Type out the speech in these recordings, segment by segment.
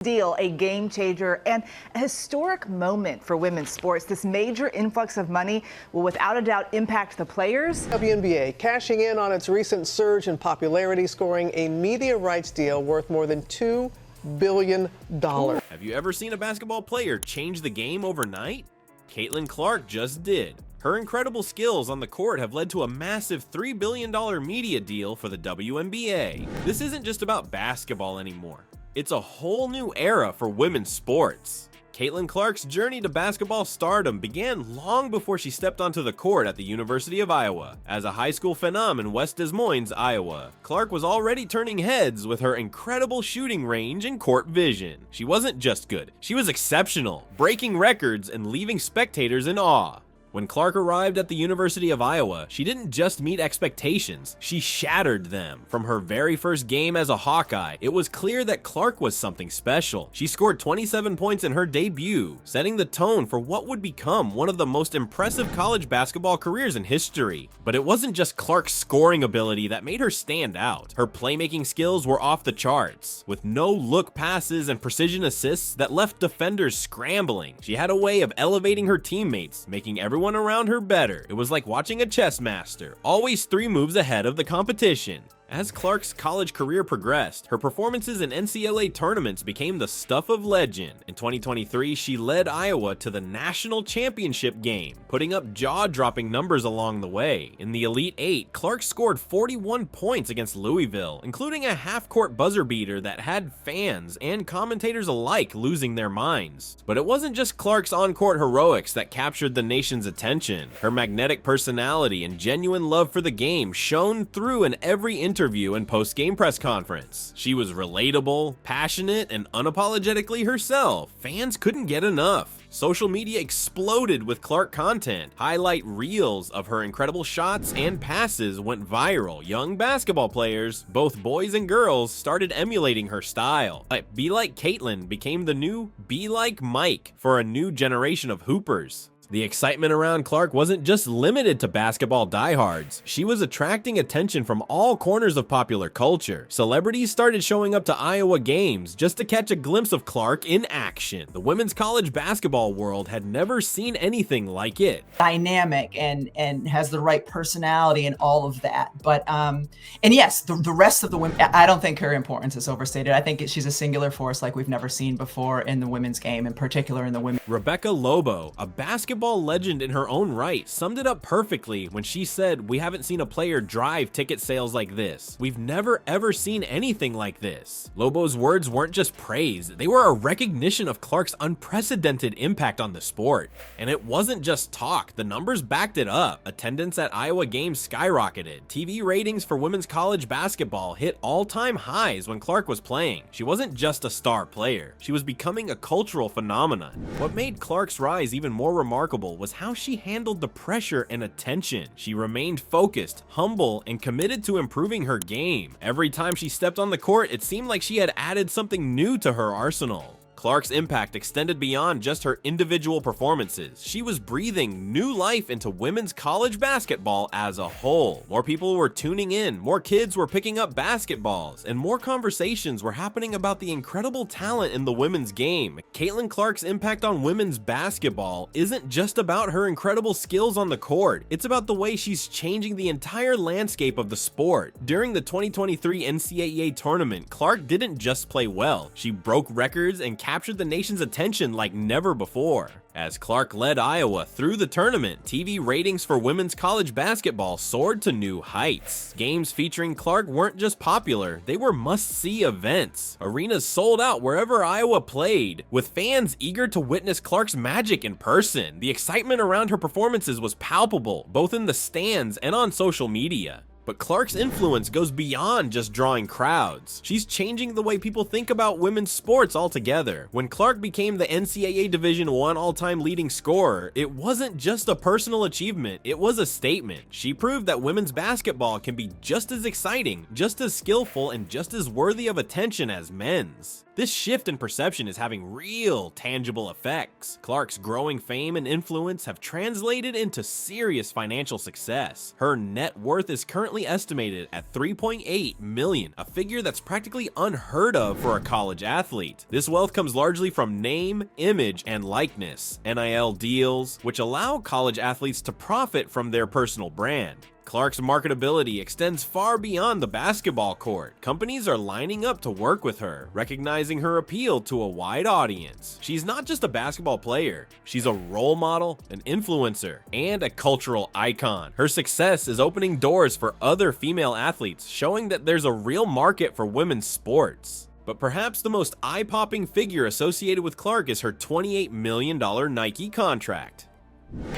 Deal, a game changer and a historic moment for women's sports. This major influx of money will without a doubt impact the players. WNBA cashing in on its recent surge in popularity, scoring a media rights deal worth more than $2 billion. Have you ever seen a basketball player change the game overnight? Caitlin Clark just did. Her incredible skills on the court have led to a massive $3 billion media deal for the WNBA. This isn't just about basketball anymore. It's a whole new era for women's sports. Caitlin Clark's journey to basketball stardom began long before she stepped onto the court at the University of Iowa. As a high school phenom in West Des Moines, Iowa, Clark was already turning heads with her incredible shooting range and court vision. She wasn't just good, she was exceptional, breaking records and leaving spectators in awe. When Clark arrived at the University of Iowa, she didn't just meet expectations, she shattered them. From her very first game as a Hawkeye, it was clear that Clark was something special. She scored 27 points in her debut, setting the tone for what would become one of the most impressive college basketball careers in history. But it wasn't just Clark's scoring ability that made her stand out. Her playmaking skills were off the charts, with no-look passes and precision assists that left defenders scrambling. She had a way of elevating her teammates, making everyone around her better. It was like watching a chess master, always 3 moves ahead of the competition. As Clark's college career progressed, her performances in NCAA tournaments became the stuff of legend. In 2023, she led Iowa to the national championship game, putting up jaw-dropping numbers along the way. In the Elite Eight, Clark scored 41 points against Louisville, including a half-court buzzer beater that had fans and commentators alike losing their minds. But it wasn't just Clark's on-court heroics that captured the nation's attention. Her magnetic personality and genuine love for the game shone through in every interview and post-game press conference. She was relatable, passionate, and unapologetically herself. Fans couldn't get enough. Social media exploded with Clark content. Highlight reels of her incredible shots and passes went viral. Young basketball players, both boys and girls, started emulating her style. Be Like Caitlin became the new Be Like Mike for a new generation of hoopers. The excitement around Clark wasn't just limited to basketball diehards. She was attracting attention from all corners of popular culture. Celebrities started showing up to Iowa games just to catch a glimpse of Clark in action. The women's college basketball world had never seen anything like it. Dynamic and has the right personality and all of that. But and yes, the rest of the women, I don't think her importance is overstated. I think she's a singular force like we've never seen before in the women's game, in particular in the women. Rebecca Lobo, a basketball legend in her own right, summed it up perfectly when she said, "We haven't seen a player drive ticket sales like this. We've never ever seen anything like this." Lobo's words weren't just praise, they were a recognition of Clark's unprecedented impact on the sport. And it wasn't just talk, the numbers backed it up. Attendance at Iowa games skyrocketed. TV ratings for women's college basketball hit all-time highs when Clark was playing. She wasn't just a star player, she was becoming a cultural phenomenon. What made Clark's rise even more remarkable was how she handled the pressure and attention. She remained focused, humble, and committed to improving her game. Every time she stepped on the court, it seemed like she had added something new to her arsenal. Clark's impact extended beyond just her individual performances. She was breathing new life into women's college basketball as a whole. More people were tuning in, more kids were picking up basketballs, and more conversations were happening about the incredible talent in the women's game. Caitlin Clark's impact on women's basketball isn't just about her incredible skills on the court, it's about the way she's changing the entire landscape of the sport. During the 2023 NCAA tournament, Clark didn't just play well, she broke records and captured the nation's attention like never before. As Clark led Iowa through the tournament, TV ratings for women's college basketball soared to new heights. Games featuring Clark weren't just popular, they were must-see events. Arenas sold out wherever Iowa played, with fans eager to witness Clark's magic in person. The excitement around her performances was palpable, both in the stands and on social media. But Clark's influence goes beyond just drawing crowds. She's changing the way people think about women's sports altogether. When Clark became the NCAA Division I all-time leading scorer, it wasn't just a personal achievement, it was a statement. She proved that women's basketball can be just as exciting, just as skillful, and just as worthy of attention as men's. This shift in perception is having real, tangible effects. Clark's growing fame and influence have translated into serious financial success. Her net worth is currently currently estimated at $3.8 million, a figure that's practically unheard of for a college athlete. This wealth comes largely from name, image, and likeness, NIL deals, which allow college athletes to profit from their personal brand. Clark's marketability extends far beyond the basketball court. Companies are lining up to work with her, recognizing her appeal to a wide audience. She's not just a basketball player, she's a role model, an influencer, and a cultural icon. Her success is opening doors for other female athletes, showing that there's a real market for women's sports. But perhaps the most eye-popping figure associated with Clark is her $28 million Nike contract.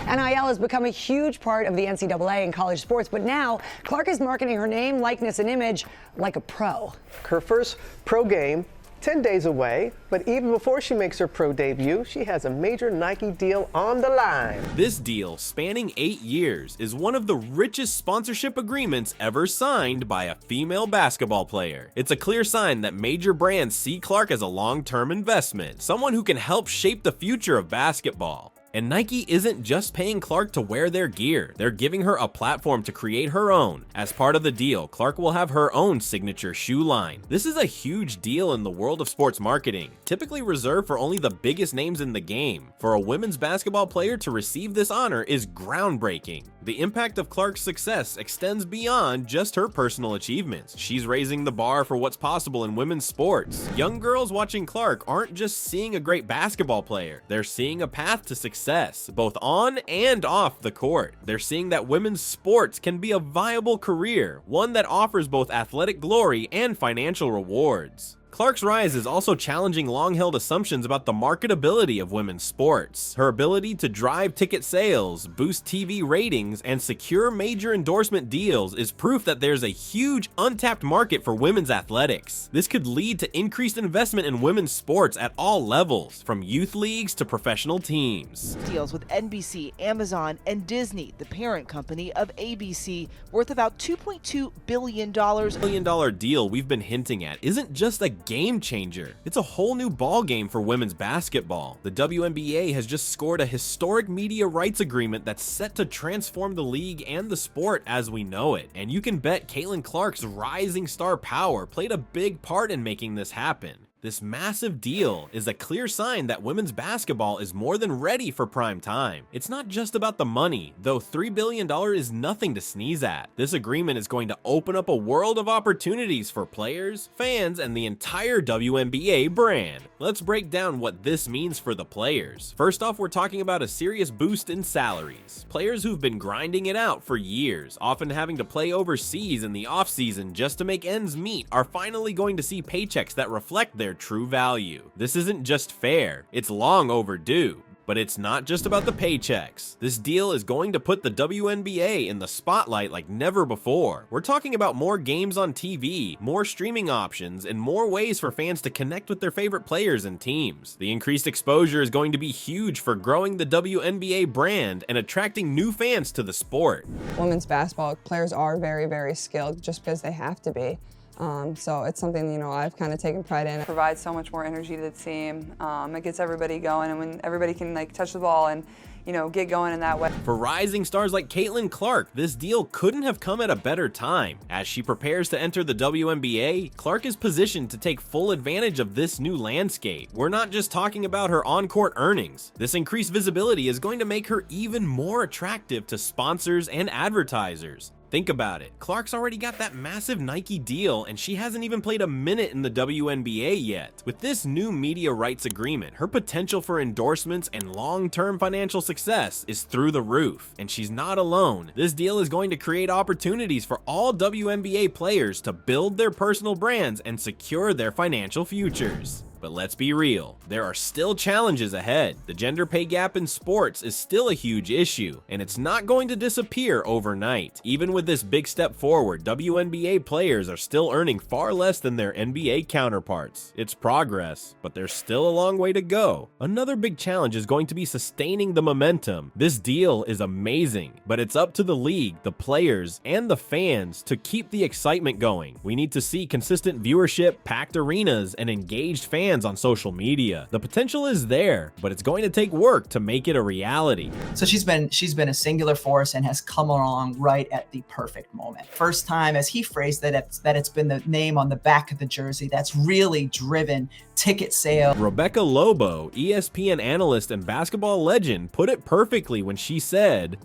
NIL has become a huge part of the NCAA in college sports, but now Clark is marketing her name, likeness, and image like a pro. Her first pro game, 10 days away, but even before she makes her pro debut, she has a major Nike deal on the line. This deal, spanning 8 years, is one of the richest sponsorship agreements ever signed by a female basketball player. It's a clear sign that major brands see Clark as a long-term investment, someone who can help shape the future of basketball. And Nike isn't just paying Clark to wear their gear, they're giving her a platform to create her own. As part of the deal, Clark will have her own signature shoe line. This is a huge deal in the world of sports marketing, typically reserved for only the biggest names in the game. For a women's basketball player to receive this honor is groundbreaking. The impact of Clark's success extends beyond just her personal achievements. She's raising the bar for what's possible in women's sports. Young girls watching Clark aren't just seeing a great basketball player, they're seeing a path to success, both on and off the court. They're seeing that women's sports can be a viable career, one that offers both athletic glory and financial rewards. Clark's rise is also challenging long-held assumptions about the marketability of women's sports. Her ability to drive ticket sales, boost TV ratings, and secure major endorsement deals is proof that there's a huge untapped market for women's athletics. This could lead to increased investment in women's sports at all levels, from youth leagues to professional teams. Deals with NBC, Amazon, and Disney, the parent company of ABC, worth about $2.2 billion. $1 billion deal we've been hinting at isn't just a game changer. It's a whole new ball game for women's basketball. The WNBA has just scored a historic media rights agreement that's set to transform the league and the sport as we know it. And you can bet Caitlin Clark's rising star power played a big part in making this happen. This massive deal is a clear sign that women's basketball is more than ready for prime time. It's not just about the money, though $3 billion is nothing to sneeze at. This agreement is going to open up a world of opportunities for players, fans, and the entire WNBA brand. Let's break down what this means for the players. First off, we're talking about a serious boost in salaries. Players who've been grinding it out for years, often having to play overseas in the offseason just to make ends meet, are finally going to see paychecks that reflect their true value. This isn't just fair, it's long overdue. But it's not just about the paychecks. This deal is going to put the WNBA in the spotlight like never before. We're talking about more games on TV, more streaming options, and more ways for fans to connect with their favorite players and teams. The increased exposure is going to be huge for growing the WNBA brand and attracting new fans to the sport. Women's basketball players are very, very skilled just because they have to be. So it's something, I've kind of taken pride in. It provides so much more energy to the team. It gets everybody going, and when everybody can touch the ball and get going in that way. For rising stars like Caitlin Clark, this deal couldn't have come at a better time. As she prepares to enter the WNBA, Clark is positioned to take full advantage of this new landscape. We're not just talking about her on-court earnings. This increased visibility is going to make her even more attractive to sponsors and advertisers. Think about it. Clark's already got that massive Nike deal, and she hasn't even played a minute in the WNBA yet. With this new media rights agreement, her potential for endorsements and long-term financial success is through the roof, and she's not alone. This deal is going to create opportunities for all WNBA players to build their personal brands and secure their financial futures. But let's be real, there are still challenges ahead. The gender pay gap in sports is still a huge issue, and it's not going to disappear overnight. Even with this big step forward, WNBA players are still earning far less than their NBA counterparts. It's progress, but there's still a long way to go. Another big challenge is going to be sustaining the momentum. This deal is amazing, but it's up to the league, the players, and the fans to keep the excitement going. We need to see consistent viewership, packed arenas, and engaged fans fans on social media. The potential is there, but it's going to take work to make it a reality. So she's been a singular force and has come along right at the perfect moment. First time, as he phrased it, that it's been the name on the back of the jersey that's really driven ticket sale. Rebecca Lobo, ESPN analyst and basketball legend, put it perfectly when she said,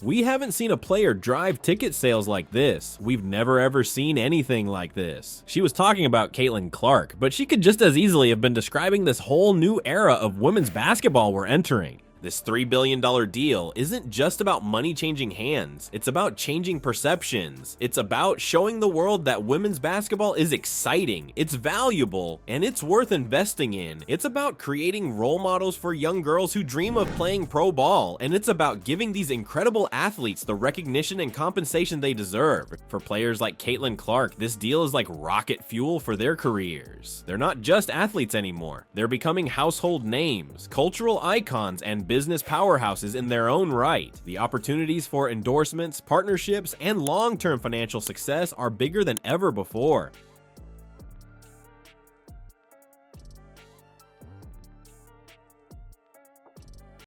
"We haven't seen a player drive ticket sales like this. We've never ever seen anything like this." She was talking about Caitlin Clark, but she could just as easily have been describing this whole new era of women's basketball we're entering. This $3 billion deal isn't just about money changing hands. It's about changing perceptions. It's about showing the world that women's basketball is exciting, it's valuable, and it's worth investing in. It's about creating role models for young girls who dream of playing pro ball, and it's about giving these incredible athletes the recognition and compensation they deserve. For players like Caitlin Clark, this deal is like rocket fuel for their careers. They're not just athletes anymore. They're becoming household names, cultural icons, and business powerhouses in their own right. The opportunities for endorsements, partnerships, and long-term financial success are bigger than ever before.